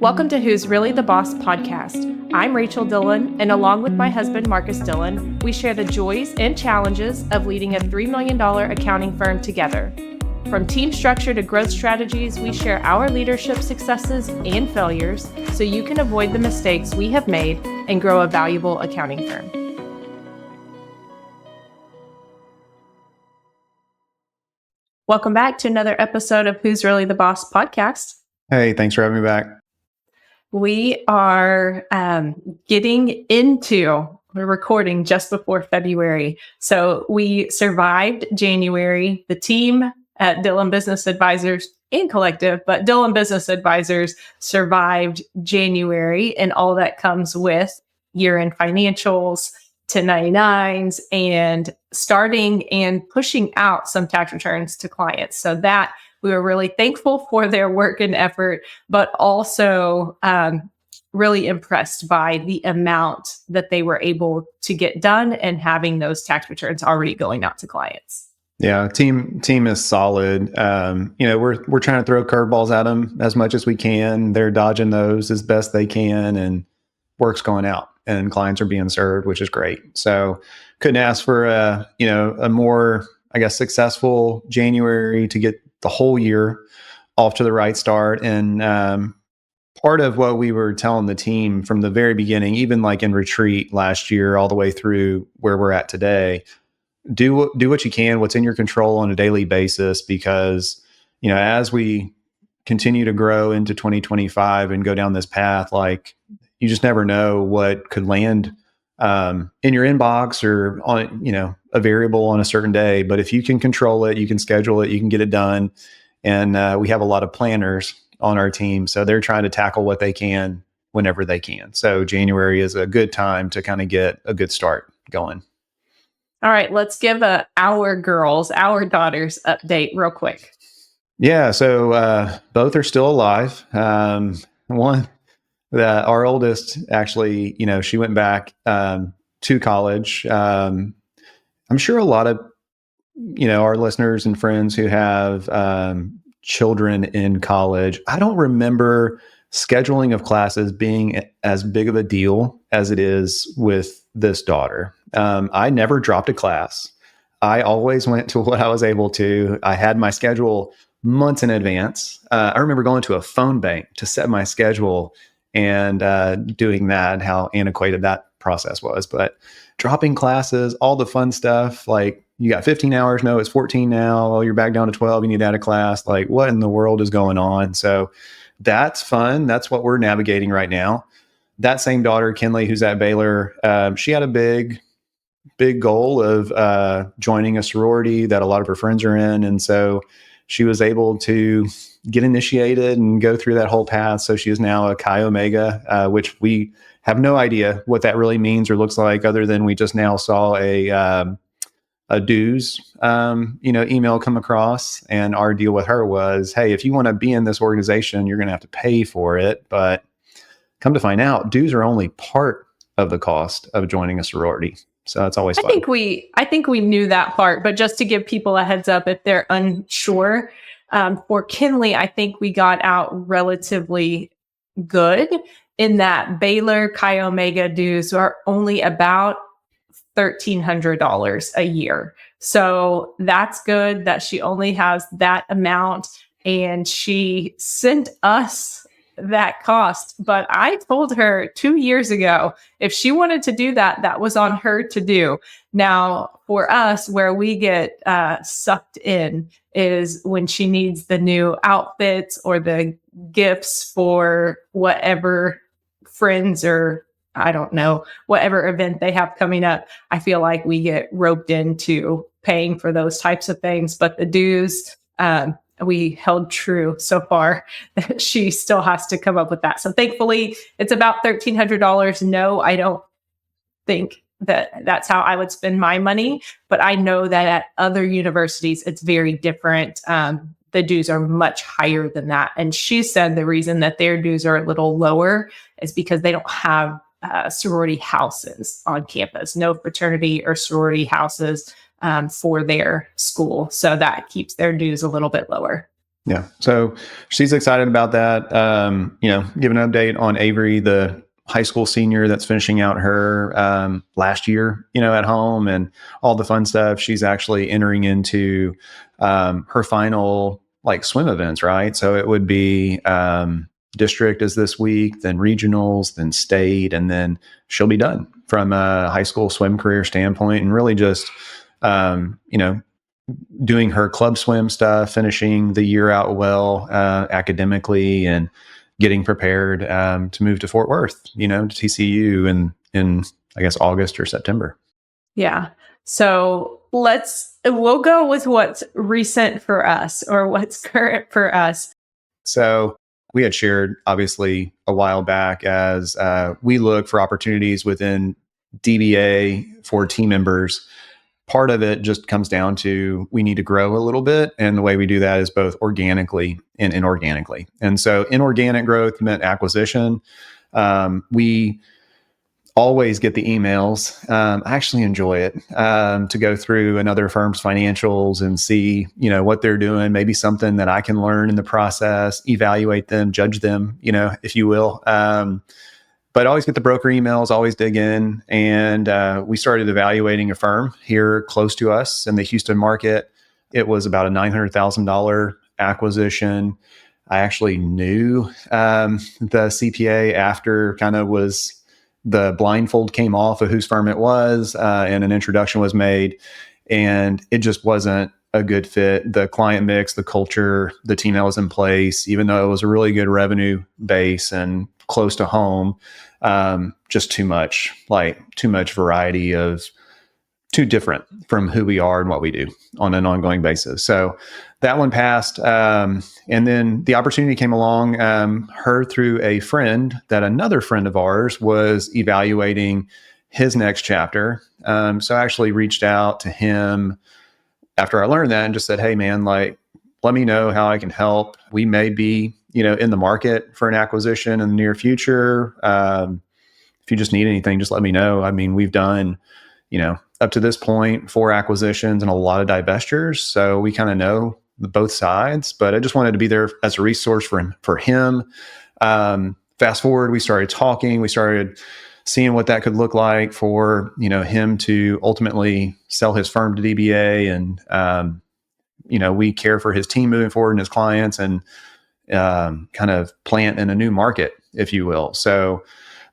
Welcome to Who's Really the Boss podcast. I'm Rachel Dillon, and along with my husband, Marcus Dillon, we share the joys and challenges of leading a $3 million accounting firm together. From team structure to growth strategies, we share our leadership successes and failures so you can avoid the mistakes we have made and grow a valuable accounting firm. Welcome back to another episode of Who's Really the Boss podcast. Hey, thanks for having me back. We are we're recording just before February. So we survived January. The team at Dillon Business Advisors and Collective, but Dillon Business Advisors survived January and all that comes with year-end financials, 1099s, and starting and pushing out some tax returns to clients. So that we were really thankful for their work and effort, but also really impressed by the amount that they were able to get done and having those tax returns already going out to clients. Yeah, team is solid. We're trying to throw curveballs at them as much as we can. They're dodging those as best they can, and work's going out, and clients are being served, which is great. So couldn't ask for a more, successful January to get the whole year off to the right start. And part of what we were telling the team from the very beginning, even like in retreat last year, all the way through where we're at today, do what you can, what's in your control on a daily basis, because, as we continue to grow into 2025 and go down this path, like you just never know what could land in your inbox or on, a variable on a certain day. But if you can control it, you can schedule it, you can get it done. And we have a lot of planners on our team, so they're trying to tackle what they can whenever they can. So January is a good time to kind of get a good start going. All right, let's give our daughters update real quick. Yeah, so both are still alive. Our oldest, actually, she went back to college. I'm sure a lot of, our listeners and friends who have children in college, I don't remember scheduling of classes being as big of a deal as it is with this daughter. I never dropped a class. I always went to what I was able to. I had my schedule months in advance. I remember going to a phone bank to set my schedule and doing that, how antiquated that process was. But dropping classes, all the fun stuff, like you got 15 hours, no, it's 14 now. Oh, you're back down to 12, you need to add a class. Like, what in the world is going on? So that's fun. That's what we're navigating right now. That same daughter, Kinley, who's at Baylor, she had a big goal of joining a sorority that a lot of her friends are in. And so she was able to get initiated and go through that whole path. So she is now a Chi Omega, which we have no idea what that really means or looks like, other than we just now saw a dues, email come across. And our deal with her was, hey, if you want to be in this organization, you're going to have to pay for it. But come to find out, dues are only part of the cost of joining a sorority. So that's always fun. I think we knew that part, but just to give people a heads up if they're unsure, for Kinley, I think we got out relatively good in that Baylor Chi Omega dues are only about $1,300 a year. So that's good that she only has that amount, and she sent us that cost. But I told her 2 years ago, if she wanted to do that, that was on her to do. Now, for us, where we get sucked in is when she needs the new outfits or the gifts for whatever friends or I don't know, whatever event they have coming up. I feel like we get roped into paying for those types of things. But the dues, we held true so far. She still has to come up with that. So thankfully, it's about $1,300. No, I don't think that's how I would spend my money. But I know that at other universities, it's very different. The dues are much higher than that. And she said the reason that their dues are a little lower is because they don't have sorority houses on campus, no fraternity or sorority houses for their school. So that keeps their dues a little bit lower. Yeah. So she's excited about that. Give an update on Avery, the high school senior that's finishing out her last year, at home and all the fun stuff. She's actually entering into her final like swim events, right? So it would be district is this week, then regionals, then state, and then she'll be done from a high school swim career standpoint and really just, um, you know, doing her club swim stuff, finishing the year out well academically, and getting prepared to move to Fort Worth, to TCU in I guess August or September. Yeah. So we'll go with what's recent for us or what's current for us. So we had shared obviously a while back as we look for opportunities within DBA for team members. Part of it just comes down to we need to grow a little bit. And the way we do that is both organically and inorganically. And so inorganic growth meant acquisition. We always get the emails. I actually enjoy it to go through another firm's financials and see, what they're doing, maybe something that I can learn in the process, evaluate them, judge them, if you will. But I always get the broker emails, always dig in. And we started evaluating a firm here close to us in the Houston market. It was about a $900,000 acquisition. I actually knew the CPA after kind of the blindfold came off of whose firm it was and an introduction was made. And it just wasn't a good fit. The client mix, the culture, the team that was in place, even though it was a really good revenue base and close to home, just too much variety of too different from who we are and what we do on an ongoing basis. So that one passed. And then the opportunity came along, heard through a friend that another friend of ours was evaluating his next chapter. So I actually reached out to him after I learned that and just said, hey man, let me know how I can help. We may be, in the market for an acquisition in the near future. If you just need anything, just let me know. I mean, we've done, up to this point, 4 acquisitions and a lot of divestitures. So we kind of know both sides, but I just wanted to be there as a resource for him. Fast forward, we started talking, we started seeing what that could look like for, him to ultimately sell his firm to DBA. And, we care for his team moving forward and his clients and kind of plant in a new market, if you will. So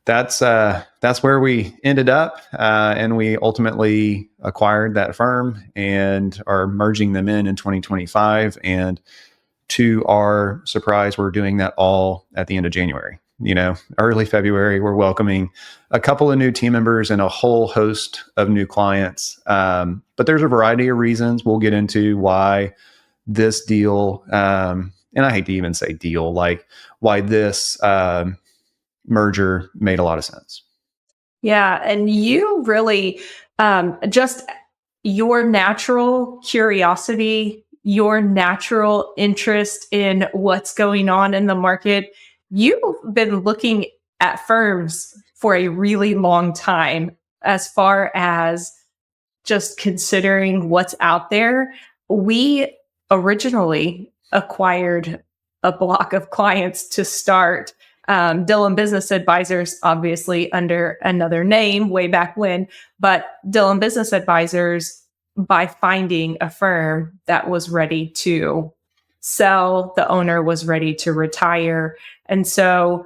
that's where we ended up. And we ultimately acquired that firm and are merging them in 2025. And to our surprise, we're doing that all at the end of January. Early February, we're welcoming a couple of new team members and a whole host of new clients. But there's a variety of reasons we'll get into why this deal, and I hate to even say deal, like why this merger made a lot of sense. Yeah. And you really, just your natural curiosity, your natural interest in what's going on in the market. You've been looking at firms for a really long time as far as just considering what's out there. We originally acquired a block of clients to start Dillon Business Advisors, obviously under another name way back when, but Dillon Business Advisors by finding a firm that was ready to sell, the owner was ready to retire. And so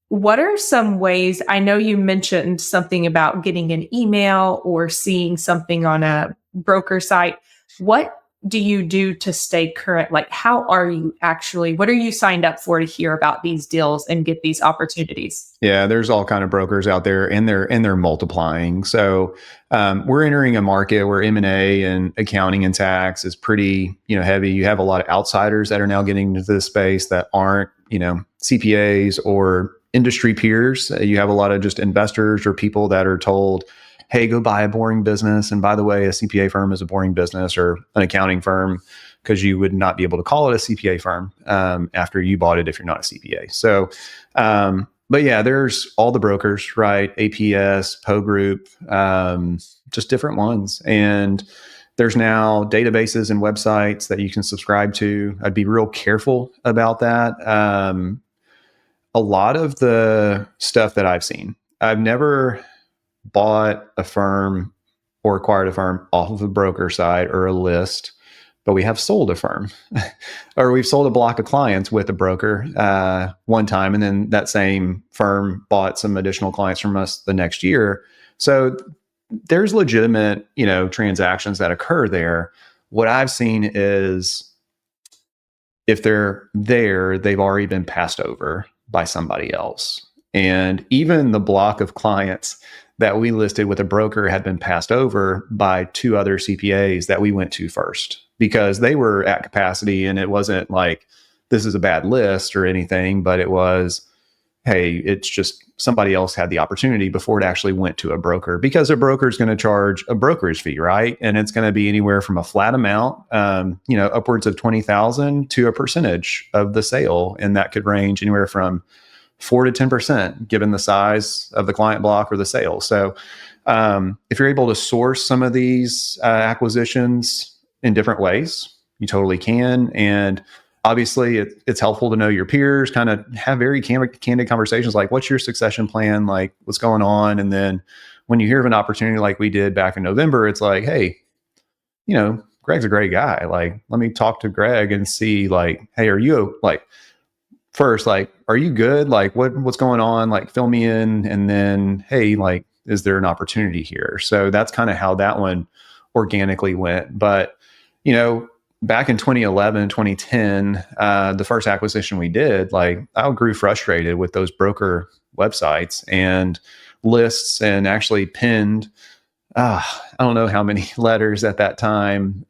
what are some ways, I know you mentioned something about getting an email or seeing something on a broker site. What do you do to stay current? Like, how are you actually, what are you signed up for to hear about these deals and get these opportunities? Yeah, there's all kind of brokers out there and they're multiplying. So we're entering a market where M&A and accounting and tax is pretty, heavy. You have a lot of outsiders that are now getting into this space that aren't, CPAs or industry peers. You have a lot of just investors or people that are told, hey, go buy a boring business. And by the way, a CPA firm is a boring business, or an accounting firm, because you would not be able to call it a CPA firm after you bought it if you're not a CPA. So, but yeah, there's all the brokers, right? APS, Poe Group, just different ones. And There's now databases and websites that you can subscribe to. I'd be real careful about that. A lot of the stuff that I've never bought a firm or acquired a firm off of a broker site or a list, but we have sold a firm or we've sold a block of clients with a broker one time. And then that same firm bought some additional clients from us the next year. So there's legitimate, transactions that occur there. What I've seen is if they're there, they've already been passed over by somebody else. And even the block of clients that we listed with a broker had been passed over by 2 other CPAs that we went to first because they were at capacity. And it wasn't like this is a bad list or anything, but it was, hey, it's just somebody else had the opportunity before it actually went to a broker, because a broker is going to charge a brokerage fee, right? And it's going to be anywhere from a flat amount, upwards of 20,000 to a percentage of the sale. And that could range anywhere from 4 to 10%, given the size of the client block or the sale. So if you're able to source some of these acquisitions in different ways, you totally can. And obviously, it's helpful to know your peers, kind of have very candid conversations like, what's your succession plan? Like, what's going on? And then when you hear of an opportunity like we did back in November, it's like, hey, Greg's a great guy. Like, let me talk to Greg and see, like, hey, are you first, like, are you good? Like, what's going on? Like, fill me in. And then, hey, like, is there an opportunity here? So that's kind of how that one organically went. But, back in 2011, 2010, the first acquisition we did, like, I grew frustrated with those broker websites and lists, and actually pinned, I don't know how many letters at that time,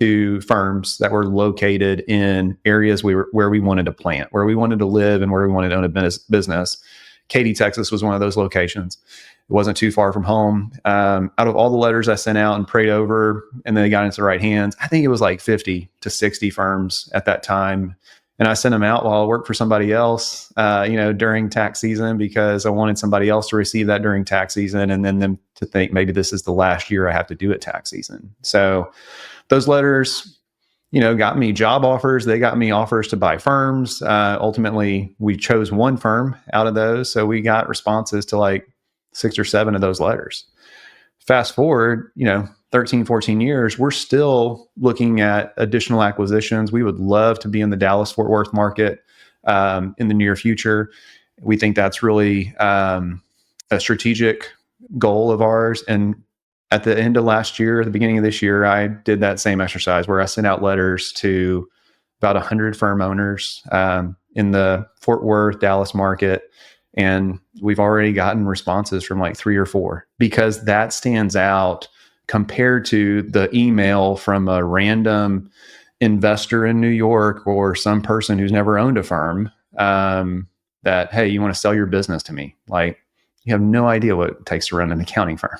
to firms that were located in areas where we wanted to plant, where we wanted to live, and where we wanted to own a business. Katy, Texas was one of those locations. It wasn't too far from home. Out of all the letters I sent out and prayed over, and then they got into the right hands, I think it was like 50 to 60 firms at that time. And I sent them out while I worked for somebody else, during tax season, because I wanted somebody else to receive that during tax season, and then them to think maybe this is the last year I have to do it tax season. So those letters, got me job offers. They got me offers to buy firms. Ultimately, we chose one firm out of those. So we got responses to like 6 or 7 of those letters. Fast forward, 13, 14 years, we're still looking at additional acquisitions. We would love to be in the Dallas-Fort Worth market in the near future. We think that's really a strategic goal of ours. And at the end of last year, at the beginning of this year, I did that same exercise where I sent out letters to about 100 firm owners in the Fort Worth, Dallas market. And we've already gotten responses from like 3 or 4, because that stands out compared to the email from a random investor in New York or some person who's never owned a firm that, hey, you want to sell your business to me? Like, you have no idea what it takes to run an accounting firm,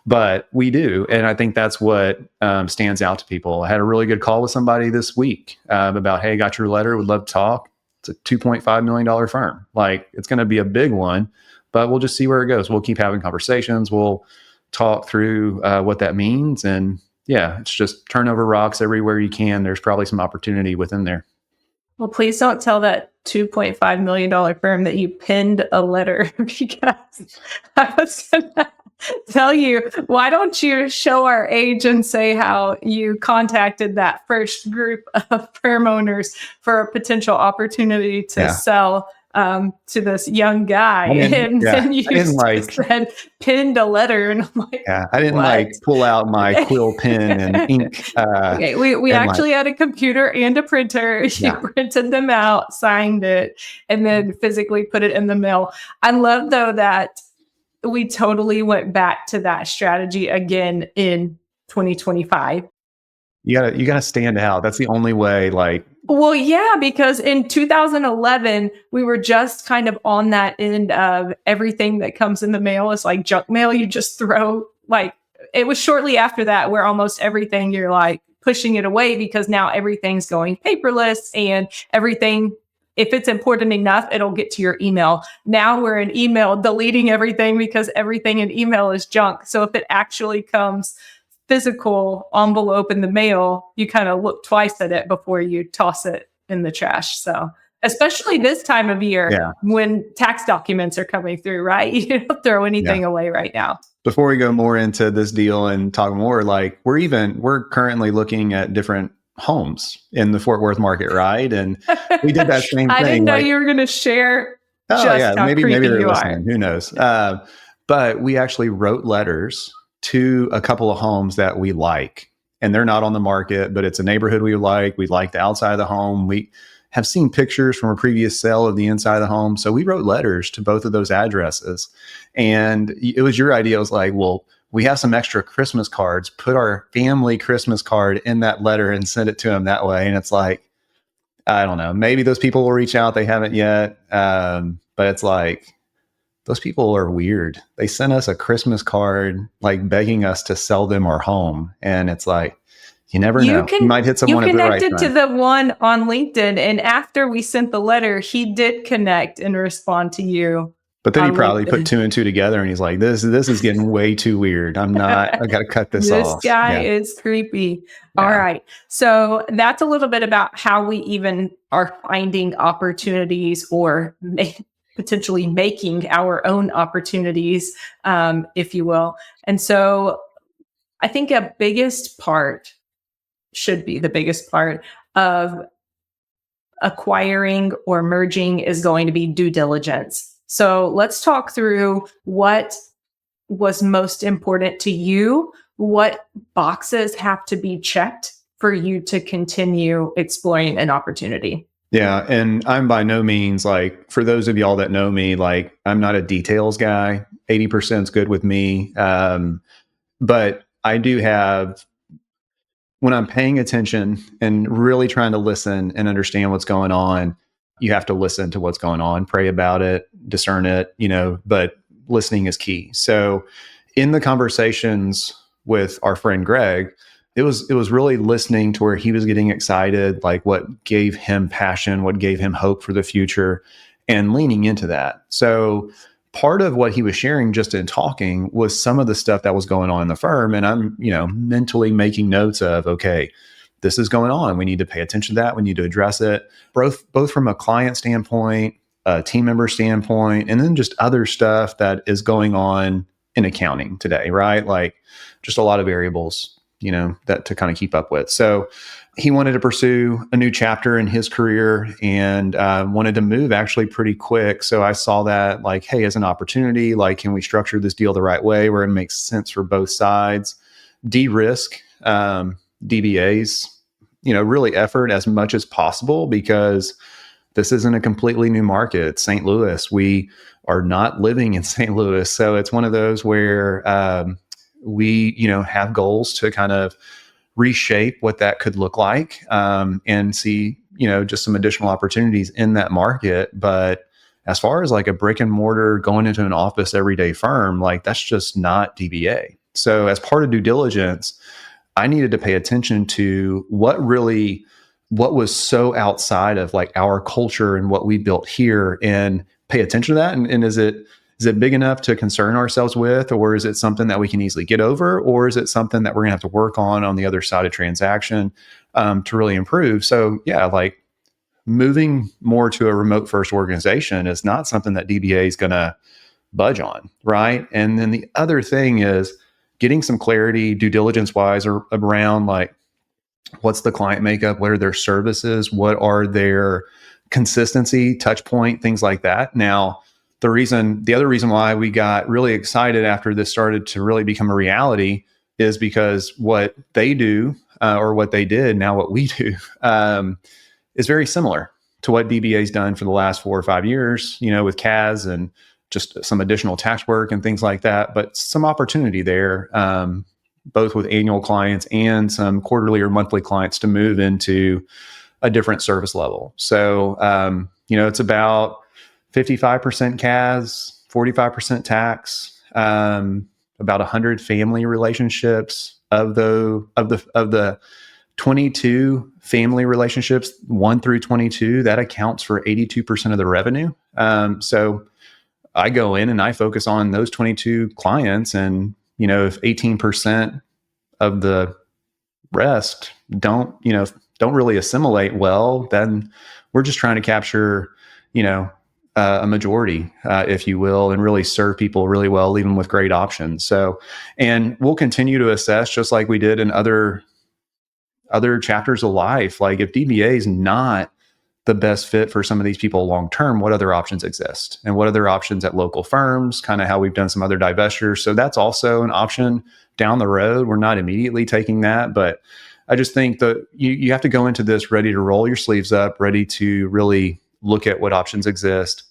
but we do. And I think that's what stands out to people. I had a really good call with somebody this week about, hey, got your letter, would love to talk. It's a $2.5 million firm. Like, it's going to be a big one, but we'll just see where it goes. We'll keep having conversations. We'll talk through what that means. And yeah, it's just turn over rocks everywhere you can. There's probably some opportunity within there. Well, please don't tell that $2.5 million firm that you pinned a letter, because I was going to tell you, why don't you show our age and say how you contacted that first group of firm owners for a potential opportunity to sell to this young guy. And you just said pinned a letter, and I'm like, I didn't pull out my quill pen and ink. Okay, we actually had a computer and a printer. You printed them out, signed it, and then physically put it in the mail. I love, though, that we totally went back to that strategy again in 2025. You gotta stand out. That's the only way. Well, yeah, because in 2011, we were just kind of on that end of everything that comes in the mail is like junk mail. You just throw, it was shortly after that where almost everything you're like pushing it away, because now everything's going paperless, and everything, if it's important enough, it'll get to your email. Now we're in email deleting everything because everything in email is junk. So if it actually comes physical envelope in the mail, you kind of look twice at it before you toss it in the trash. So, especially this time of year Yeah. when tax documents are coming through, right? You don't throw anything away right now. Before we go more into this deal and talk more, like we're currently looking at different homes in the Fort Worth market, right? And we did that same I thing. didn't know like, you were going to share oh just yeah, how maybe creepy they're you are. listening. Who knows? But we actually wrote letters to a couple of homes that we like, and they're not on the market, but it's a neighborhood we like. We like the outside of the home. We have seen pictures from a previous sale of the inside of the home. So we wrote letters to both of those addresses. And it was your idea. It was like, well, we have some extra Christmas cards, put our family Christmas card in that letter and send it to them that way. And it's like, I don't know, maybe those people will reach out. They haven't yet. But it's like, those people are weird. They sent us a Christmas card, like begging us to sell them our home. And it's like, you never know. You might hit someone at the right connected time. to the one on LinkedIn, and after we sent the letter, he did connect and respond to you. But then he probably put 2 and 2 together, and he's like, "This is getting way too weird. I got to cut this off." This guy is creepy. Yeah. All right. So that's a little bit about how we even are finding opportunities or potentially making our own opportunities, if you will. And so I think the biggest part of acquiring or merging is going to be due diligence. So let's talk through what was most important to you. What boxes have to be checked for you to continue exploring an opportunity? Yeah. And I'm by no means, like, for those of y'all that know me, like, I'm not a details guy. 80% is good with me. But I do have, when I'm paying attention and really trying to listen and understand what's going on, you have to listen to what's going on, pray about it, discern it, but listening is key. So in the conversations with our friend Greg, it was really listening to where he was getting excited, like what gave him passion, what gave him hope for the future, and leaning into that. So part of what he was sharing just in talking was some of the stuff that was going on in the firm. And I'm, mentally making notes of, okay, this is going on. We need to pay attention to that. We need to address it, both from a client standpoint, a team member standpoint, and then just other stuff that is going on in accounting today, right? Like just a lot of variables, that to kind of keep up with. So he wanted to pursue a new chapter in his career and wanted to move actually pretty quick. So I saw that like, hey, as an opportunity, like, can we structure this deal the right way where it makes sense for both sides? De-risk DBAs, really effort as much as possible, because this isn't a completely new market. St. Louis, we are not living in St. Louis. So it's one of those where we, have goals to kind of reshape what that could look like, and see, just some additional opportunities in that market. But as far as like a brick and mortar going into an office everyday firm, like that's just not DBA. So as part of due diligence, I needed to pay attention to what was so outside of like our culture and what we built here, and pay attention to that. And is it big enough to concern ourselves with, or is it something that we can easily get over, or is it something that we're gonna have to work on the other side of transaction to really improve? So yeah, like moving more to a remote first organization is not something that DBA is gonna budge on, right? And then the other thing is getting some clarity due diligence wise around like, what's the client makeup? What are their services? What are their consistency, touch point, things like that. Now, the other reason why we got really excited after this started to really become a reality is because what they do, or what they did, now what we do, is very similar to what DBA's done for the last 4 or 5 years, with CAS and just some additional tax work and things like that. But some opportunity there, both with annual clients and some quarterly or monthly clients to move into a different service level. So, it's about 55% CAS, 45% tax, about 100 family relationships. Of the 22 family relationships, 1 through 22, that accounts for 82% of the revenue. So I go in and I focus on those 22 clients, and if 18% of the rest don't really assimilate well, then we're just trying to capture, a majority, if you will, and really serve people really well, leave them with great options. So, and we'll continue to assess just like we did in other chapters of life. Like if DBA is not the best fit for some of these people long term, what other options exist and what other options at local firms, kind of how we've done some other divestitures. So that's also an option down the road. We're not immediately taking that, but I just think that you have to go into this ready to roll your sleeves up, ready to really look at what options exist.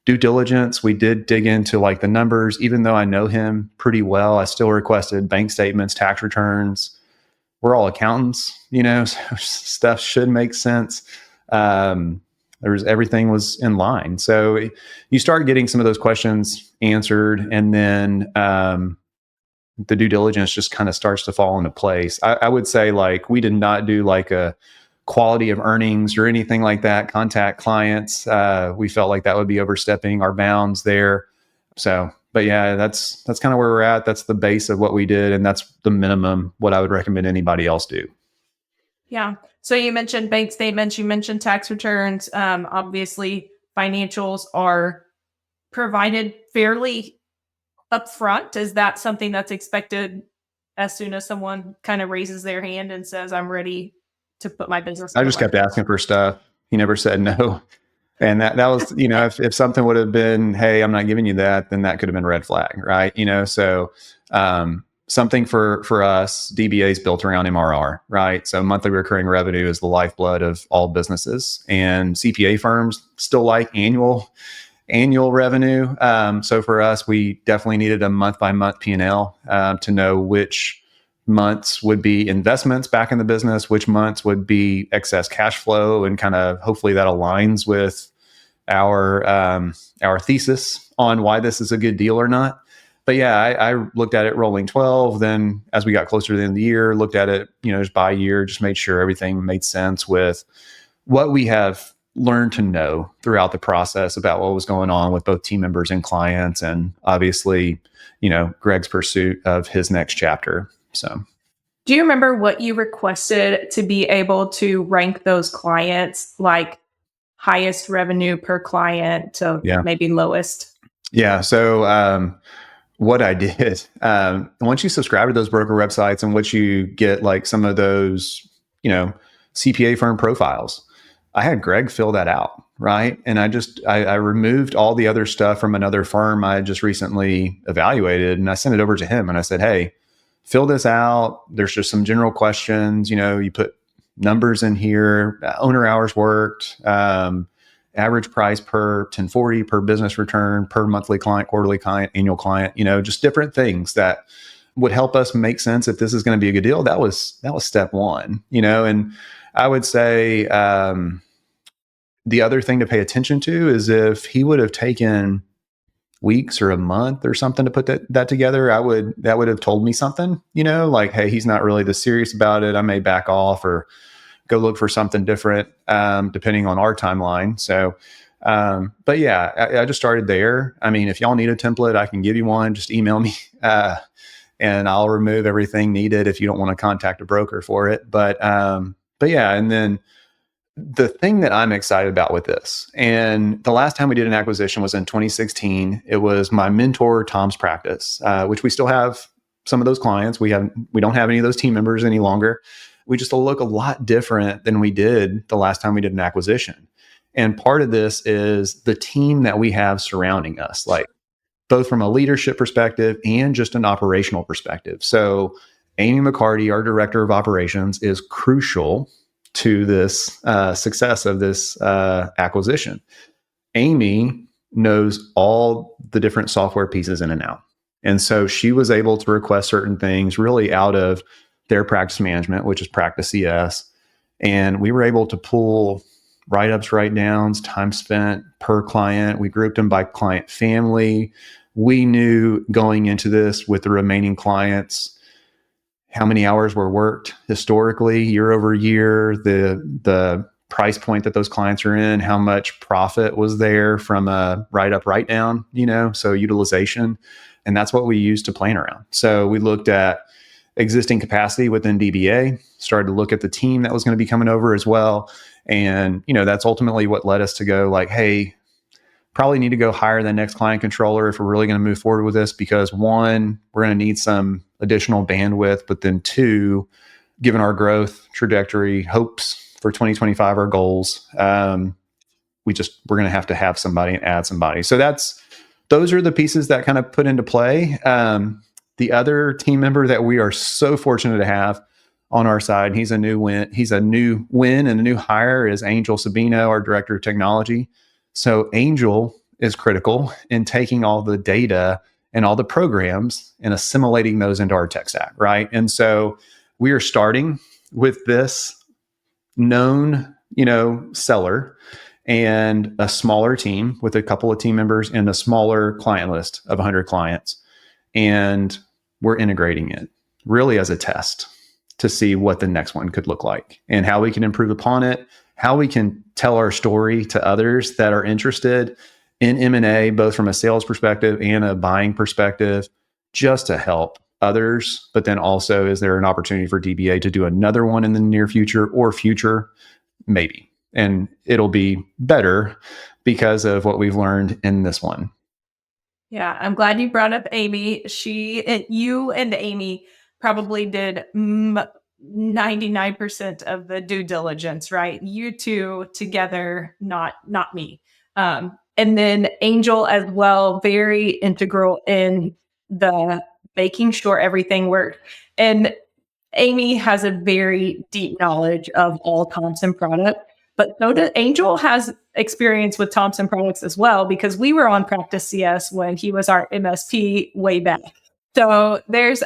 Due diligence, we did dig into like the numbers. Even though I know him pretty well, I still requested bank statements, tax returns. We're all accountants, so stuff should make sense. Everything was in line. So you start getting some of those questions answered, and then the due diligence just kind of starts to fall into place. I would say like we did not do like a quality of earnings or anything like that. Contact clients. We felt like that would be overstepping our bounds there. So, but yeah, that's kind of where we're at. That's the base of what we did, and that's the minimum what I would recommend anybody else do. Yeah. So you mentioned bank statements, you mentioned tax returns. Obviously, financials are provided fairly upfront. Is that something that's expected as soon as someone kind of raises their hand and says, I'm ready to put my business on I the just kept market? asking for stuff. He never said no. And that was, if something would have been, hey, I'm not giving you that, then that could have been red flag, right? So something for us, DBA is built around MRR, right? So monthly recurring revenue is the lifeblood of all businesses, and CPA firms still like annual revenue. So for us, we definitely needed a month by month P&L to know which months would be investments back in the business, which months would be excess cash flow, and kind of hopefully that aligns with our thesis on why this is a good deal or not. But yeah, I looked at it rolling 12. Then as we got closer to the end of the year, looked at it, just by year, just made sure everything made sense with what we have learned to know throughout the process about what was going on with both team members and clients, and obviously, Greg's pursuit of his next chapter. So, Do you remember what you requested to be able to rank those clients, like highest revenue per client to yeah. maybe lowest? Yeah. So, what I did, once you subscribe to those broker websites and once you get like some of those, CPA firm profiles, I had Greg fill that out. Right. And I removed all the other stuff from another firm I had just recently evaluated, and I sent it over to him and I said, hey, fill this out. There's just some general questions. You put numbers in here, owner hours worked, average price per 1040, per business return, per monthly client, quarterly client, annual client, just different things that would help us make sense if this is going to be a good deal. That was step one, and I would say the other thing to pay attention to is if he would have taken weeks or a month or something to put that together, that would have told me something, like, hey, he's not really this serious about it. I may back off or go look for something different, depending on our timeline. So, but yeah, I just started there. I mean, if y'all need a template, I can give you one. Just email me, and I'll remove everything needed if you don't want to contact a broker for it. But yeah, and then the thing that I'm excited about with this, and the last time we did an acquisition was in 2016. It was my mentor Tom's practice, which we still have some of those clients. We don't have any of those team members any longer. We just look a lot different than we did the last time we did an acquisition. And part of this is the team that we have surrounding us, like both from a leadership perspective and just an operational perspective. So Amy McCarty, our director of operations, is crucial to this success of this acquisition. Amy knows all the different software pieces in and out. And so she was able to request certain things really out of their practice management, which is Practice CS. And we were able to pull write-ups, write-downs, time spent per client. We grouped them by client family. We knew going into this with the remaining clients how many hours were worked historically, year over year, the price point that those clients are in, how much profit was there from a write-up, write-down, so utilization. And that's what we used to plan around. So we looked at existing capacity within DBA, started to look at the team that was going to be coming over as well. And, that's ultimately what led us to go like, hey, probably need to go hire the next client controller if we're really going to move forward with this, because one, we're going to need some additional bandwidth, but then two, given our growth trajectory, hopes for 2025, our goals, we're going to have somebody and add somebody. So those are the pieces that kind of put into play. The other team member that we are so fortunate to have on our side, he's a new win and a new hire, is Angel Sabino, our director of technology. So Angel is critical in taking all the data and all the programs and assimilating those into our tech stack, right? And so we are starting with this known, seller and a smaller team with a couple of team members and a smaller client list of 100 clients. And we're integrating it really as a test to see what the next one could look like and how we can improve upon it, how we can tell our story to others that are interested in M&A, both from a sales perspective and a buying perspective, just to help others. But then also, is there an opportunity for DBA to do another one in the near future or future? Maybe. And it'll be better because of what we've learned in this one. Yeah, I'm glad you brought up Amy. You and Amy probably did 99% of the due diligence, right? You two together, not me. And then Angel as well, very integral in the making sure everything worked. And Amy has a very deep knowledge of all Thompson product, but so does Angel has experience with Thompson products as well, because we were on Practice CS when he was our MSP way back. So there's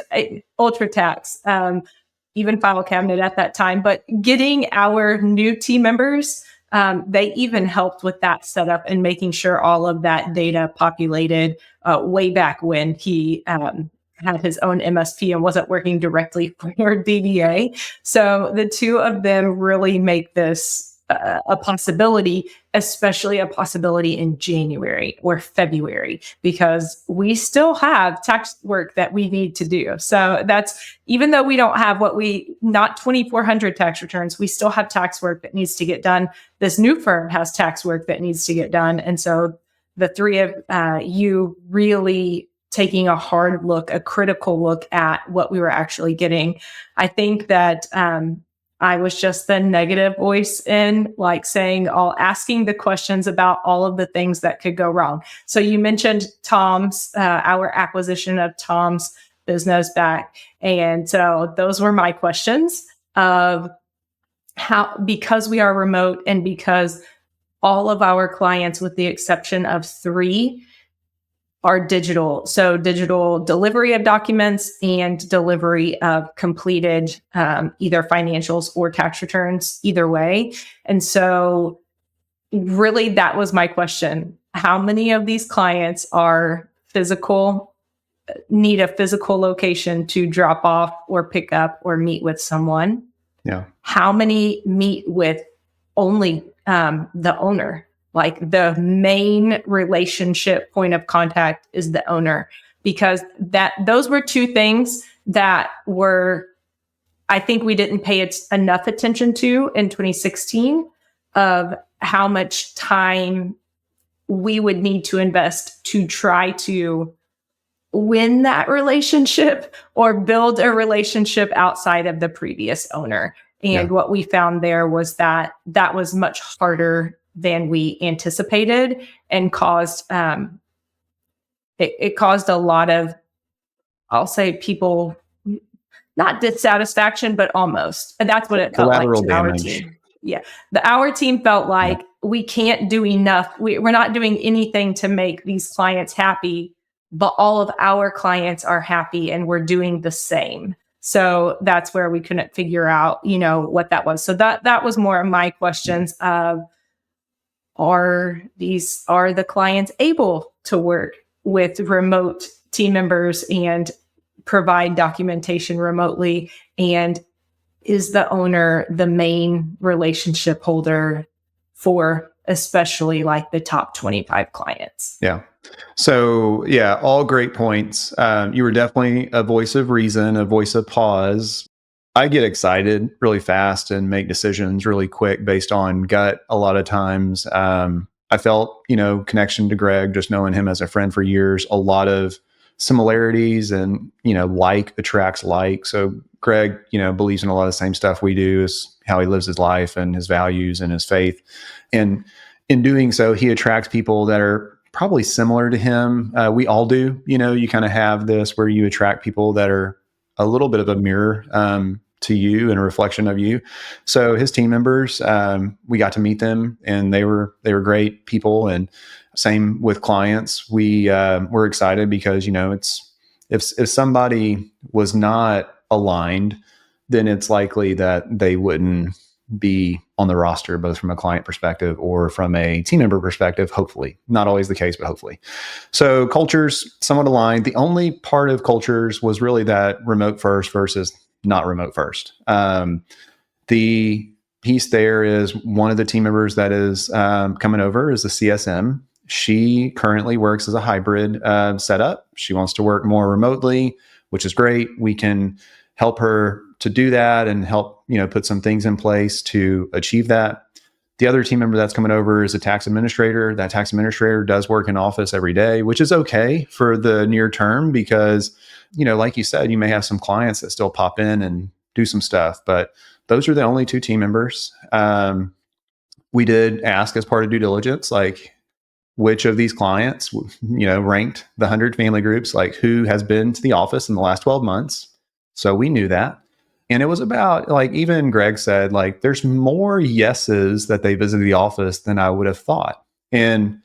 UltraTax, even File Cabinet at that time. But getting our new team members, they even helped with that setup and making sure all of that data populated way back when he had his own MSP and wasn't working directly for DBA. So the two of them really make this a possibility, especially a possibility in January or February, because we still have tax work that we need to do. So that's, even though we don't have not 2,400 tax returns, we still have tax work that needs to get done. This new firm has tax work that needs to get done. And so the three of you really taking a hard look, a critical look at what we were actually getting. I think that I was just the negative voice in asking the questions about all of the things that could go wrong. So you mentioned Tom's, our acquisition of Tom's business back. And so those were my questions of how, because we are remote and because all of our clients, with the exception of 3, are digital. So digital delivery of documents and delivery of completed either financials or tax returns, either way. And so really that was my question. How many of these clients need a physical location to drop off or pick up or meet with someone? Yeah. How many meet with only the owner? Like the main relationship point of contact is the owner, because those were two things that I think we didn't pay enough attention to in 2016, of how much time we would need to invest to try to win that relationship or build a relationship outside of the previous owner. And what we found there was that was much harder than we anticipated, and caused it caused a lot of, I'll say, people, not dissatisfaction, but almost. And that's what it felt like to our team. Yeah. Our team felt like we can't do enough. We're not doing anything to make these clients happy, but all of our clients are happy and we're doing the same. So that's where we couldn't figure out, what that was. So that was more of my questions of, are the clients able to work with remote team members and provide documentation remotely? And is the owner the main relationship holder for especially like the top 25 clients? Yeah. So, yeah, all great points. You were definitely a voice of reason, a voice of pause. I get excited really fast and make decisions really quick based on gut a lot of times. I felt, connection to Greg, just knowing him as a friend for years, a lot of similarities and, like attracts like. So, Greg, believes in a lot of the same stuff we do, is how he lives his life and his values and his faith. And in doing so, he attracts people that are probably similar to him. We all do. You kind of have this where you attract people that are a little bit of a mirror to you and a reflection of you. So his team members, we got to meet them, and they were great people. And same with clients. We were excited because it's if somebody was not aligned, then it's likely that they wouldn't be on the roster, both from a client perspective or from a team member perspective. Hopefully, not always the case, but hopefully. So cultures somewhat aligned. The only part of cultures was really that remote first versus not remote first. The piece there is one of the team members that is coming over is the CSM. She currently works as a hybrid setup. She wants to work more remotely, which is great. We can help her to do that and help, put some things in place to achieve that. The other team member that's coming over is a tax administrator. That tax administrator does work in office every day, which is okay for the near term because, like you said, you may have some clients that still pop in and do some stuff, but those are the only two team members. We did ask as part of due diligence, like, which of these clients, ranked the 100 family groups, like who has been to the office in the last 12 months. So we knew that. And it was about, like, even Greg said, like, there's more yeses that they visited the office than I would have thought. And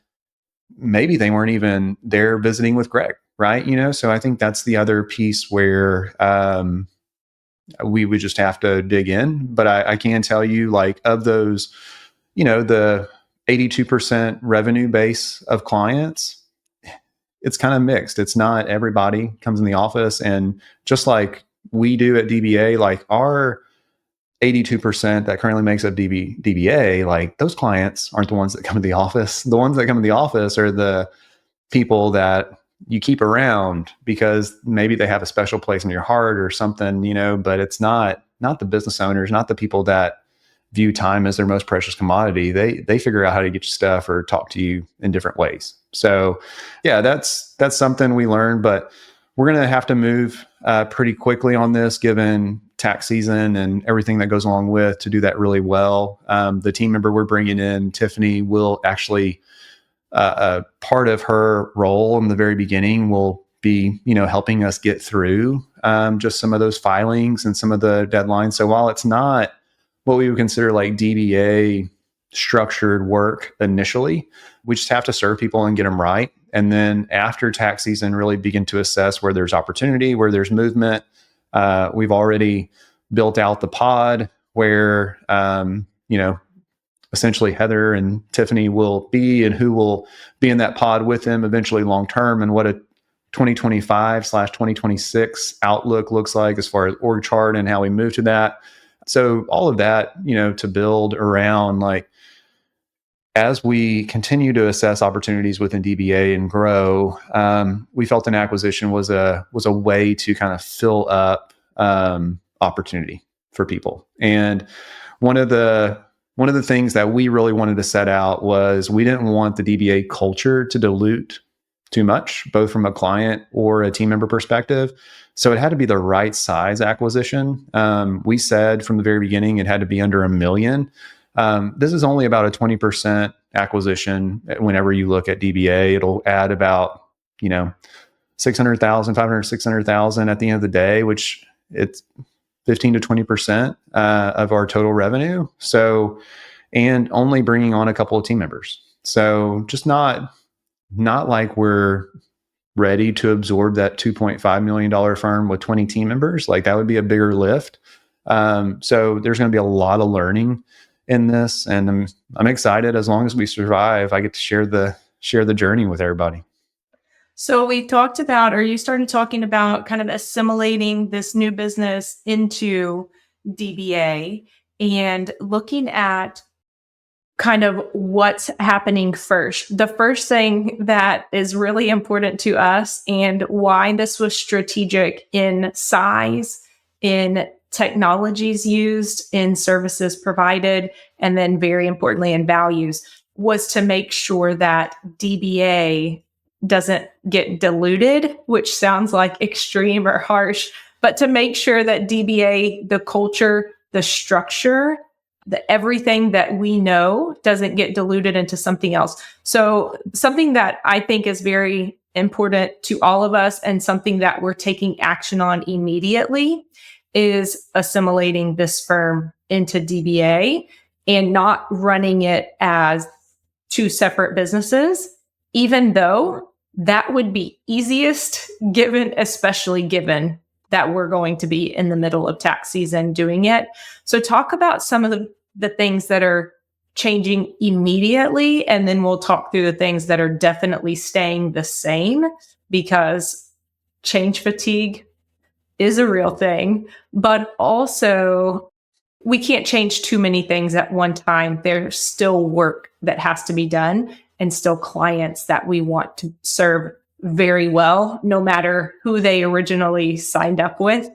maybe they weren't even there visiting with Greg, right? So I think that's the other piece where we would just have to dig in. But I can tell you, like, of those, the 82% revenue base of clients, it's kind of mixed. It's not everybody comes in the office. And just like we do at DBA, like our 82% that currently makes up DBA, like those clients aren't the ones that come to the office. The ones that come to the office are the people that you keep around because maybe they have a special place in your heart or something, but it's not the business owners, not the people that view time as their most precious commodity. They figure out how to get you stuff or talk to you in different ways. So yeah, that's something we learned, but we're going to have to move pretty quickly on this given tax season and everything that goes along with to do that really well. The team member we're bringing in, Tiffany, will actually part of her role in the very beginning will be, helping us get through just some of those filings and some of the deadlines. So while it's not what we would consider like DBA structured work initially, we just have to serve people and get them right. And then after tax season, really begin to assess where there's opportunity, where there's movement. We've already built out the pod where, essentially Heather and Tiffany will be and who will be in that pod with them eventually long term, and what a 2025/2026 outlook looks like as far as org chart and how we move to that. So all of that, to build around, like, as we continue to assess opportunities within DBA and grow, we felt an acquisition was a way to kind of fill up opportunity for people. And one of the things that we really wanted to set out was we didn't want the DBA culture to dilute too much, both from a client or a team member perspective. So it had to be the right size acquisition. We said from the very beginning it had to be under $1 million. This is only about a 20% acquisition. Whenever you look at DBA, it'll add about, 600,000, 500, 600,000 at the end of the day, which it's 15 to 20% of our total revenue. So, and only bringing on a couple of team members. So just not like we're ready to absorb that $2.5 million firm with 20 team members. Like, that would be a bigger lift. So there's going to be a lot of learning in this, and I'm excited. As long as we survive, I get to share the journey with everybody. So we talked about, or you started talking about kind of assimilating this new business into DBA and looking at kind of what's happening first. The first thing that is really important to us and why this was strategic in size, in technologies used, in services provided, and then very importantly in values was to make sure that DBA doesn't get diluted, which sounds like extreme or harsh, but to make sure that DBA, the culture, the structure, everything that we know doesn't get diluted into something else. So something that I think is very important to all of us and something that we're taking action on immediately is assimilating this firm into DBA and not running it as two separate businesses, even though that would be easiest especially given that we're going to be in the middle of tax season doing it. So talk about some of the things that are changing immediately, and then we'll talk through the things that are definitely staying the same, because change fatigue is a real thing, but also we can't change too many things at one time. There's still work that has to be done and still clients that we want to serve very well, no matter who they originally signed up with.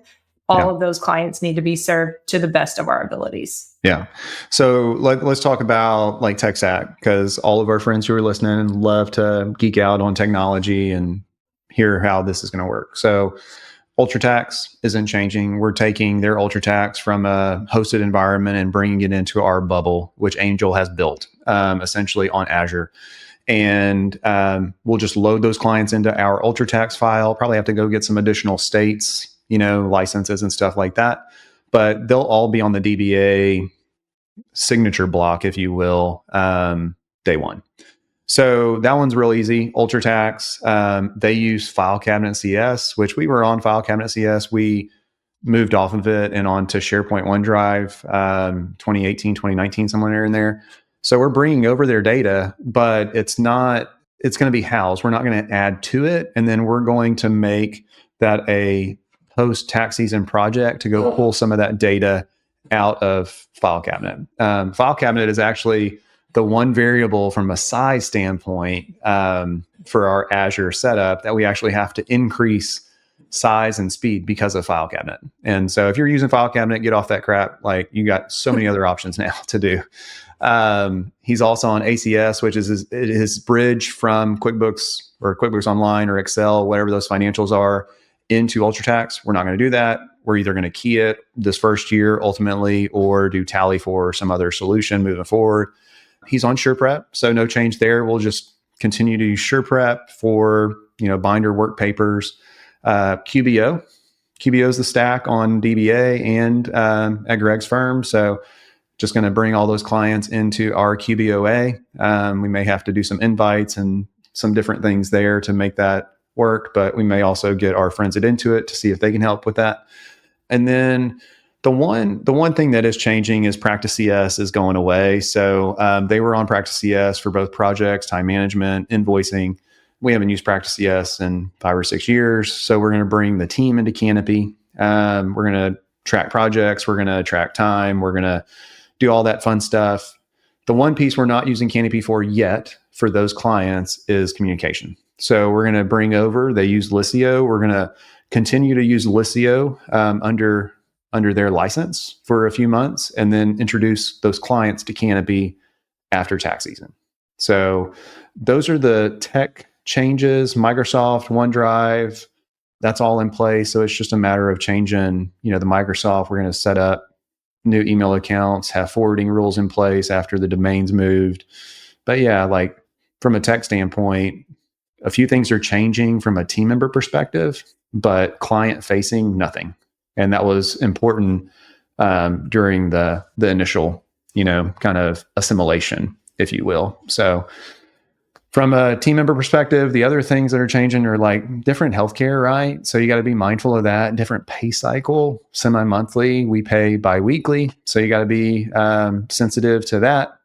All of those clients need to be served to the best of our abilities. Yeah. So let's talk about like tech stack, because all of our friends who are listening love to geek out on technology and hear how this is going to work. So UltraTax isn't changing. We're taking their UltraTax from a hosted environment and bringing it into our bubble, which Angel has built essentially on Azure. And we'll just load those clients into our UltraTax file. Probably have to go get some additional states, licenses and stuff like that. But they'll all be on the DBA signature block, if you will, day one. So that one's real easy. UltraTax, they use File Cabinet CS, which we were on File Cabinet CS. We moved off of it and onto SharePoint OneDrive 2018, 2019, somewhere in there. So we're bringing over their data, but it's going to be housed. We're not going to add to it. And then we're going to make that a post-tax season project to go pull some of that data out of File Cabinet. File Cabinet is actually the one variable from a size standpoint for our Azure setup that we actually have to increase size and speed because of File Cabinet. And so if you're using File Cabinet, get off that crap. Like, you got so many other options now to do. He's also on ACS, which is his bridge from QuickBooks or QuickBooks Online or Excel, whatever those financials are, into UltraTax. We're not going to do that. We're either going to key it this first year ultimately, or do Tally for some other solution moving forward. He's on SurePrep, so no change there. We'll just continue to use SurePrep for binder work papers. QBO is the stack on DBA and at Greg's firm. So just going to bring all those clients into our QBOA. We may have to do some invites and some different things there to make that work, but we may also get our friends at Intuit to see if they can help with that. And then the one thing that is changing is Practice CS is going away. So they were on Practice CS for both projects, time management, invoicing. We haven't used Practice CS in 5 or 6 years. So we're going to bring the team into Canopy. We're going to track projects. We're going to track time. We're going to do all that fun stuff. The one piece we're not using Canopy for yet for those clients is communication. So we're going to bring over, they use Liscio. We're going to continue to use Liscio under their license for a few months, and then introduce those clients to Canopy after tax season. So those are the tech changes. Microsoft, OneDrive, that's all in place. So it's just a matter of changing, the Microsoft. We're going to set up new email accounts, have forwarding rules in place after the domain's moved. But yeah, like from a tech standpoint, a few things are changing from a team member perspective, but client facing, nothing. And that was important during the initial, kind of assimilation, if you will. So from a team member perspective, the other things that are changing are like different healthcare, right? So you got to be mindful of that. Different pay cycle, semi-monthly, we pay bi-weekly. So you got to be sensitive to that.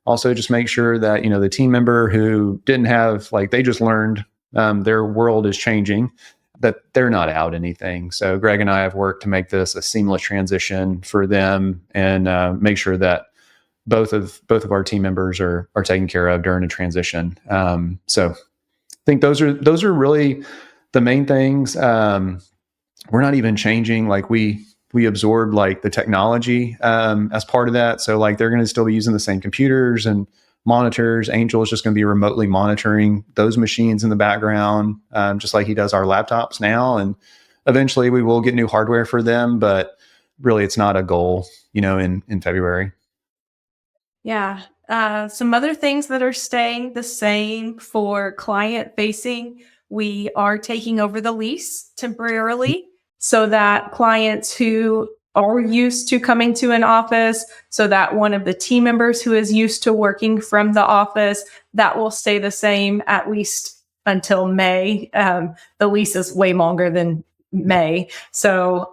Also, just make sure that, the team member who didn't have, they just learned their world is changing, that they're not out anything. So Greg and I have worked to make this a seamless transition for them and make sure that both of our team members are taken care of during a transition. So I think those are really the main things. We're not even changing, like we absorbed like the technology as part of that. So like they're going to still be using the same computers and monitors. Angel is just going to be remotely monitoring those machines in the background, just like he does our laptops now. And eventually we will get new hardware for them, but really it's not a goal, in February. Yeah. Some other things that are staying the same for client facing. We are taking over the lease temporarily so that clients who are used to coming to an office, so that one of the team members who is used to working from the office, that will stay the same at least until May. The lease is way longer than May. So,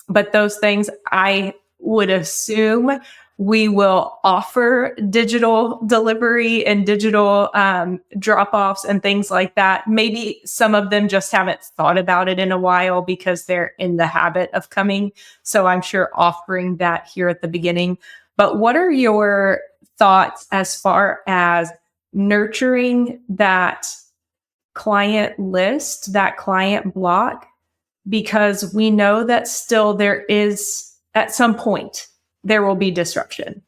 but those things I would assume we will offer digital delivery and digital drop-offs and things like that. Maybe some of them just haven't thought about it in a while because they're in the habit of coming. So I'm sure offering that here at the beginning. But what are your thoughts as far as nurturing that client list, that client block? Because we know that still there is, at some point, there will be disruption.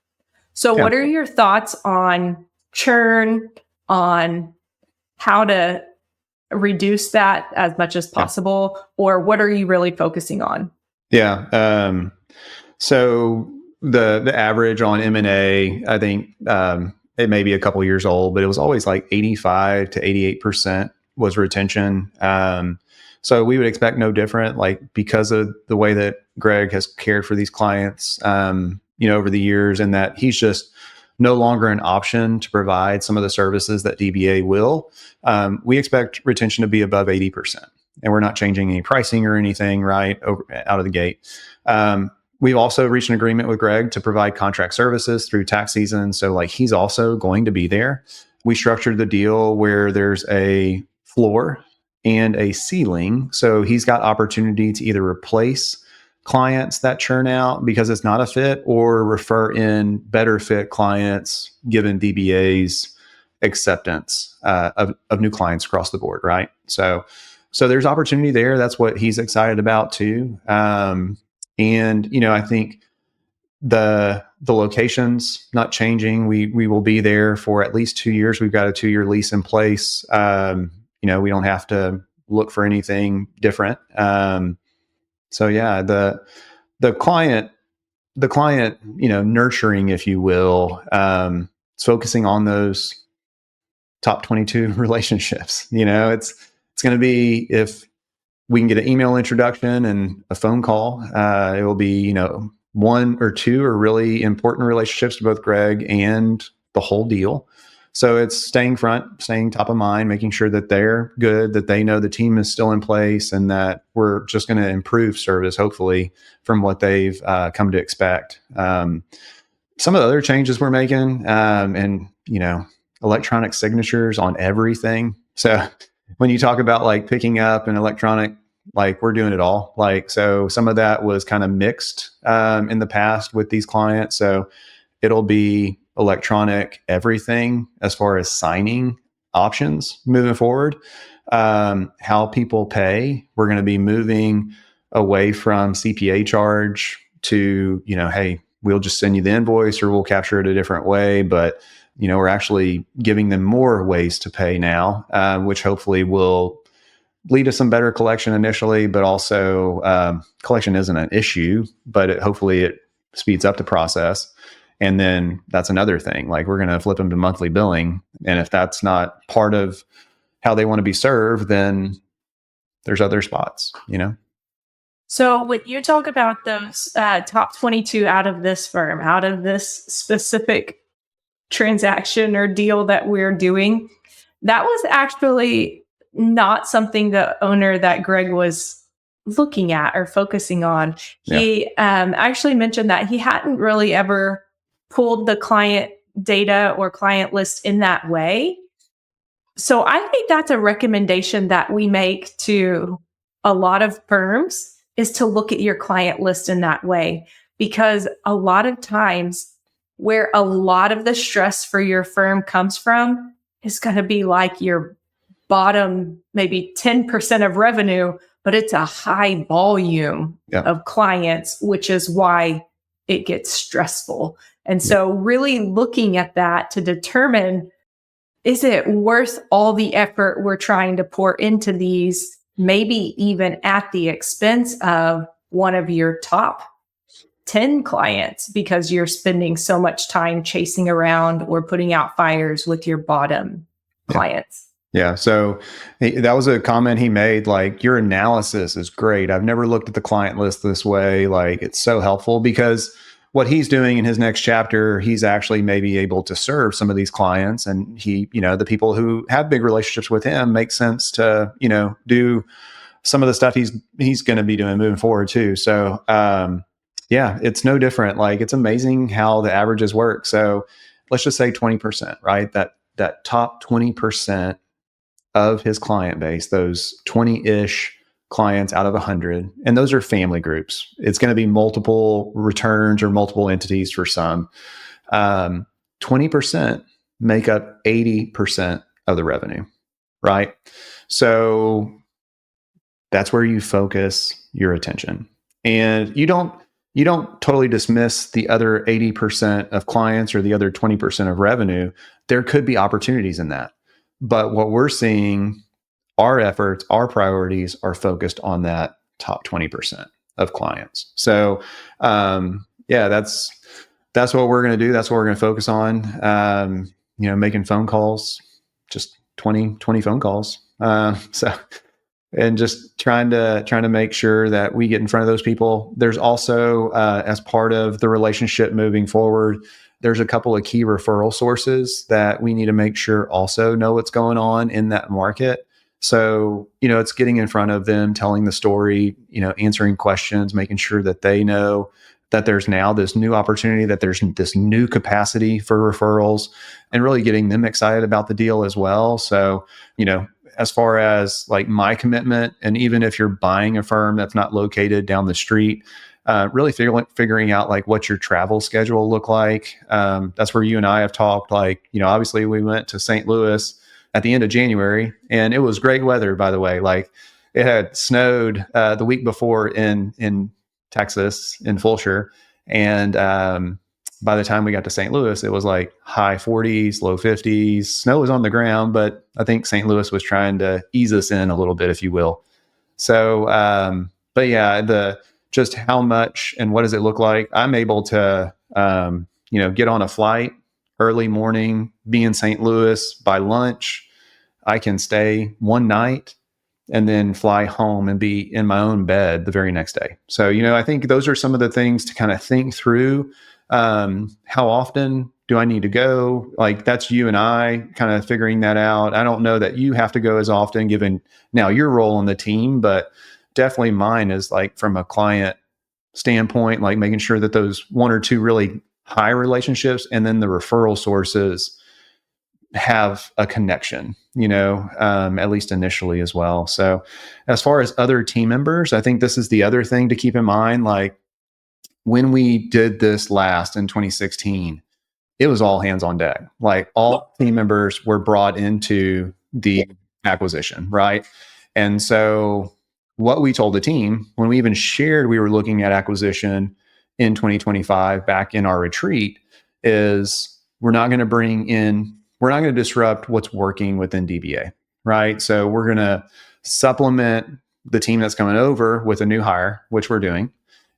So what are your thoughts on churn, on how to reduce that as much as possible, or what are you really focusing on? Yeah. So the average on M&A, I think it may be a couple years old, but it was always like 85 to 88% was retention. So we would expect no different, like because of the way that Greg has cared for these clients, over the years, and that he's just no longer an option to provide some of the services that DBA will. We expect retention to be above 80%, and we're not changing any pricing or anything right out of the gate. We've also reached an agreement with Greg to provide contract services through tax season. So like he's also going to be there. We structured the deal where there's a floor and a ceiling. So he's got opportunity to either replace clients that churn out because it's not a fit, or refer in better fit clients given DBA's acceptance of new clients across the board, right? So there's opportunity there. That's what he's excited about too. And I think the location's not changing. We will be there for at least 2 years. We've got a 2-year lease in place. We don't have to look for anything different. So yeah, the client, nurturing, if you will, it's focusing on those top 22 relationships. It's going to be, if we can get an email introduction and a phone call, it will be, one or two are really important relationships to both Greg and the whole deal. So it's staying top of mind, making sure that they're good, that they know the team is still in place, and that we're just going to improve service, hopefully, from what they've come to expect. Some of the other changes we're making, and electronic signatures on everything. So when you talk about like picking up an electronic, like we're doing it all. Like, so some of that was kind of mixed in the past with these clients. So it'll be electronic everything as far as signing options moving forward. How people pay, we're going to be moving away from CPA charge to, hey, we'll just send you the invoice, or we'll capture it a different way. But, we're actually giving them more ways to pay now, which hopefully will lead to some better collection initially, but also collection isn't an issue, but hopefully it speeds up the process. And then that's another thing, like we're going to flip them to monthly billing. And if that's not part of how they want to be served, then there's other spots, So when you talk about those top 22 out of this firm, out of this specific transaction or deal that we're doing, that was actually not something the owner that Greg was looking at or focusing on. He actually mentioned that he hadn't really ever pulled the client data or client list in that way. So I think that's a recommendation that we make to a lot of firms, is to look at your client list in that way, because a lot of times where a lot of the stress for your firm comes from is going to be like your bottom, maybe 10% of revenue, but it's a high volume of clients, which is why it gets stressful. And so really looking at that to determine, is it worth all the effort we're trying to pour into these, maybe even at the expense of one of your top 10 clients because you're spending so much time chasing around or putting out fires with your bottom clients? Yeah. So that was a comment he made, like, your analysis is great. I've never looked at the client list this way. Like, it's so helpful because what he's doing in his next chapter, he's actually maybe able to serve some of these clients. And he, the people who have big relationships with him, makes sense to, do some of the stuff he's going to be doing moving forward too. So, yeah, it's no different. Like, it's amazing how the averages work. So let's just say 20%, right? That top 20% of his client base, those 20-ish clients out of 100, and those are family groups. It's going to be multiple returns or multiple entities for some. 20% make up 80% of the revenue, right? So that's where you focus your attention. And you don't totally dismiss the other 80% of clients or the other 20% of revenue. There could be opportunities in that. But what we're seeing, our efforts, our priorities are focused on that top 20% of clients. So, that's what we're going to do. That's what we're going to focus on. Making phone calls, just 20 phone calls. And just trying to make sure that we get in front of those people. There's also, as part of the relationship moving forward, there's a couple of key referral sources that we need to make sure also know what's going on in that market. So, it's getting in front of them, telling the story, answering questions, making sure that they know that there's now this new opportunity, that there's this new capacity for referrals, and really getting them excited about the deal as well. So, as far as like my commitment, and even if you're buying a firm that's not located down the street, really figuring out like what your travel schedule look like. That's where you and I have talked. Like, obviously we went to St. Louis at the end of January, and it was great weather, by the way. Like, it had snowed the week before in Texas, in Fulshire, and by the time we got to St. Louis, it was like high 40s, low 50s. Snow was on the ground, but I think St. Louis was trying to ease us in a little bit, if you will. So, but yeah, just how much and what does it look like? I'm able to, get on a flight early morning, be in St. Louis by lunch. I can stay one night and then fly home and be in my own bed the very next day. So, I think those are some of the things to kind of think through. How often do I need to go? Like, that's you and I kind of figuring that out. I don't know that you have to go as often given now your role on the team, but definitely mine is like from a client standpoint, like making sure that those one or two really high relationships and then the referral sources have a connection, at least initially as well. So as far as other team members, I think this is the other thing to keep in mind. Like, when we did this last in 2016, it was all hands on deck. Like, all team members were brought into the acquisition, right? And so what we told the team when we even shared we were looking at acquisition in 2025 back in our retreat is we're not going to disrupt what's working within DBA, right? So we're going to supplement the team that's coming over with a new hire, which we're doing.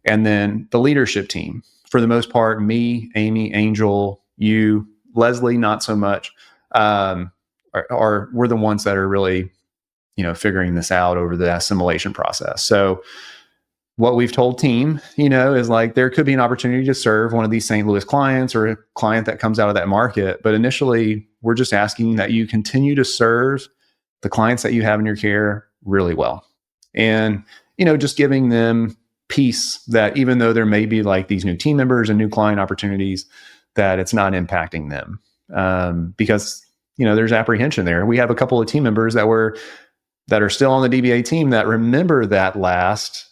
And then the leadership team, for the most part, me, Amy, Angel, you, Leslie, not so much, we're the ones that are really, figuring this out over the assimilation process. So what we've told team, is like, there could be an opportunity to serve one of these St. Louis clients or a client that comes out of that market. But initially, we're just asking that you continue to serve the clients that you have in your care really well. And, just giving them peace that even though there may be like these new team members and new client opportunities, that it's not impacting them. Because, there's apprehension there. We have a couple of team members that are still on the DBA team that remember that last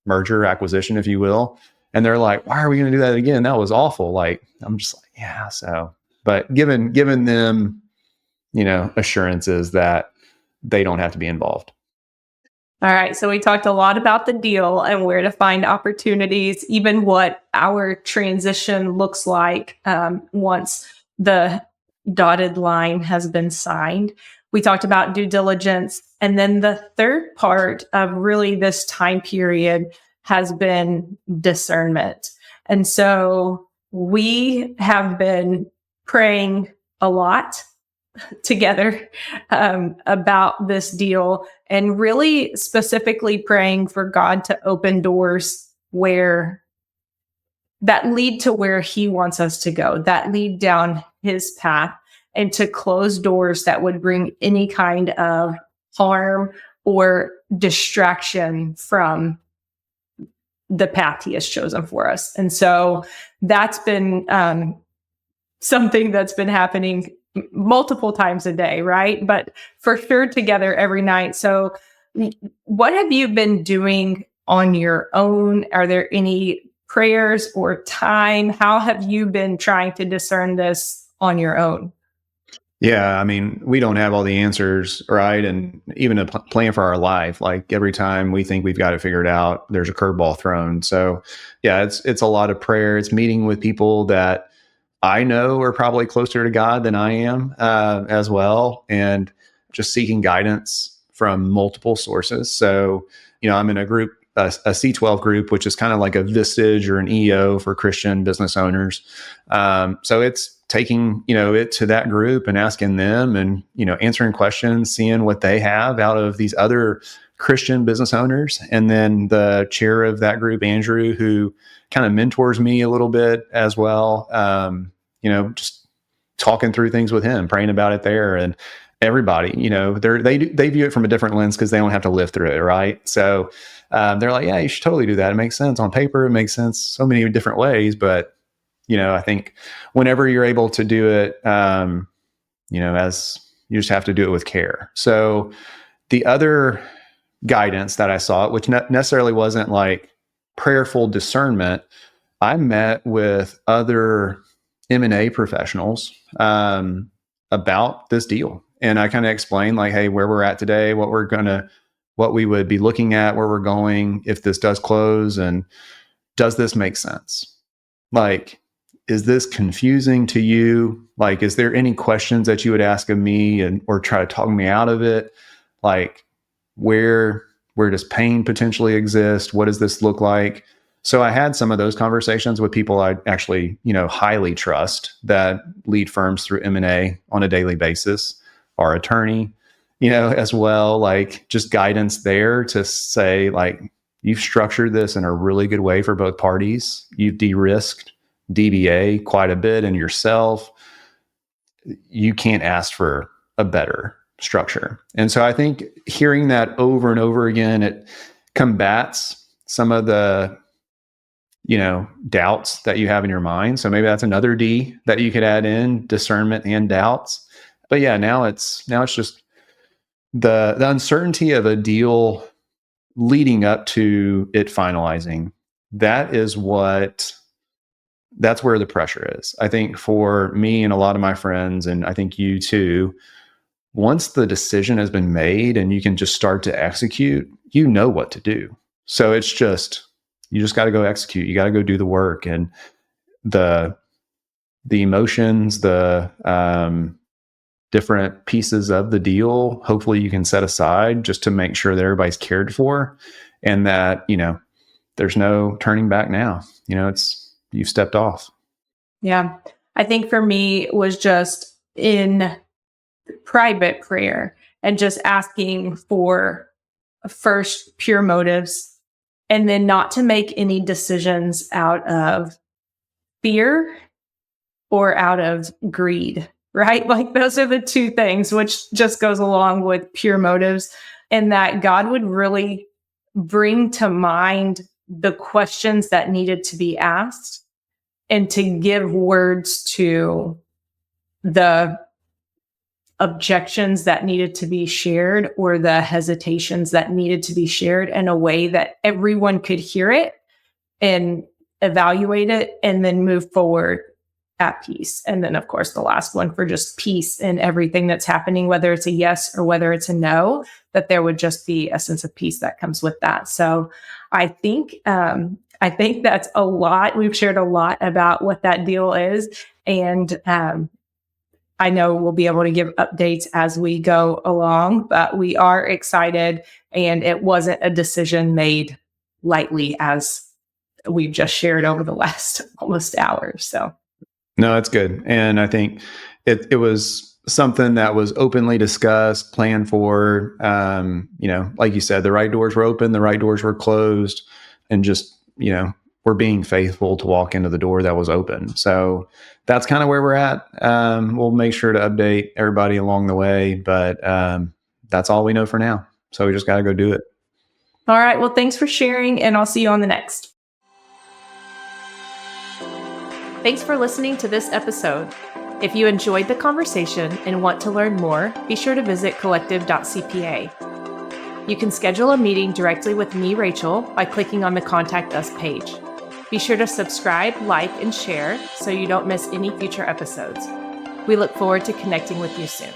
merger acquisition, if you will. And they're like, why are we going to do that again? That was awful. Like, I'm just like, yeah. So, but given them, assurances that they don't have to be involved. All right. So we talked a lot about the deal and where to find opportunities, even what our transition looks like once the dotted line has been signed. We talked about due diligence. And then the third part of really this time period has been discernment. And so we have been praying a lot together about this deal and really specifically praying for God to open doors where that lead to where he wants us to go, that lead down his path, and to close doors that would bring any kind of harm or distraction from the path he has chosen for us. And so that's been something that's been happening multiple times a day, right? But for sure together every night. So what have you been doing on your own? Are there any prayers or time? How have you been trying to discern this on your own? Yeah, I mean, we don't have all the answers, right? And even a plan for our life. Like every time we think we've got it figured out, there's a curveball thrown. So, yeah, it's a lot of prayer. It's meeting with people that I know are probably closer to God than I am as well, and just seeking guidance from multiple sources. So, I'm in a group, a C12 group, which is kind of like a Vistage or an EO for Christian business owners. So it's taking, it to that group and asking them and, answering questions, seeing what they have out of these other Christian business owners. And then the chair of that group, Andrew, who kind of mentors me a little bit as well. Just talking through things with him, praying about it there. And everybody, they view it from a different lens because they don't have to live through it. Right. So they're like, yeah, you should totally do that. It makes sense on paper. It makes sense so many different ways. But, I think whenever you're able to do it, as you just have to do it with care. So the other guidance that I saw, which necessarily wasn't like prayerful discernment, I met with other M&A professionals about this deal. And I kind of explained like, hey, where we're at today, what we would be looking at, where we're going if this does close, and does this make sense? Like, is this confusing to you? Like, is there any questions that you would ask of me or try to talk me out of it? Like, where does pain potentially exist? What does this look like? So I had some of those conversations with people I actually, highly trust that lead firms through M&A on a daily basis, our attorney, as well, like just guidance there to say, like, you've structured this in a really good way for both parties. You've de-risked DBA quite a bit in yourself. You can't ask for a better structure. And so I think hearing that over and over again, it combats some of the, doubts that you have in your mind. So maybe that's another D that you could add in: discernment and doubts. But yeah, now it's just the uncertainty of a deal leading up to it finalizing. That's where the pressure is. I think for me and a lot of my friends, and I think you too, once the decision has been made and you can just start to execute, you know what to do. So it's just, you just got to go execute. You got to go do the work, and the emotions, the different pieces of the deal, hopefully you can set aside just to make sure that everybody's cared for, and that, there's no turning back now. You've stepped off. Yeah. I think for me it was just in private prayer and just asking for first pure motives, and then not to make any decisions out of fear or out of greed, right? Like those are the two things, which just goes along with pure motives, and that God would really bring to mind the questions that needed to be asked and to give words to the objections that needed to be shared or the hesitations that needed to be shared in a way that everyone could hear it and evaluate it, and then move forward at peace. And then, of course, the last one for just peace in everything that's happening, whether it's a yes or whether it's a no, that there would just be a sense of peace that comes with that. So I think that's a lot. We've shared a lot about what that deal is. And I know we'll be able to give updates as we go along, but we are excited. And it wasn't a decision made lightly, as we've just shared over the last almost hour. So. No, that's good. And I think it was something that was openly discussed, planned for. Like you said, the right doors were open, the right doors were closed, and just, we're being faithful to walk into the door that was open. So that's kind of where we're at. We'll make sure to update everybody along the way, but that's all we know for now. So we just got to go do it. All right. Well, thanks for sharing, and I'll see you on the next. Thanks for listening to this episode. If you enjoyed the conversation and want to learn more, be sure to visit collective.cpa. You can schedule a meeting directly with me, Rachel, by clicking on the Contact Us page. Be sure to subscribe, like, and share so you don't miss any future episodes. We look forward to connecting with you soon.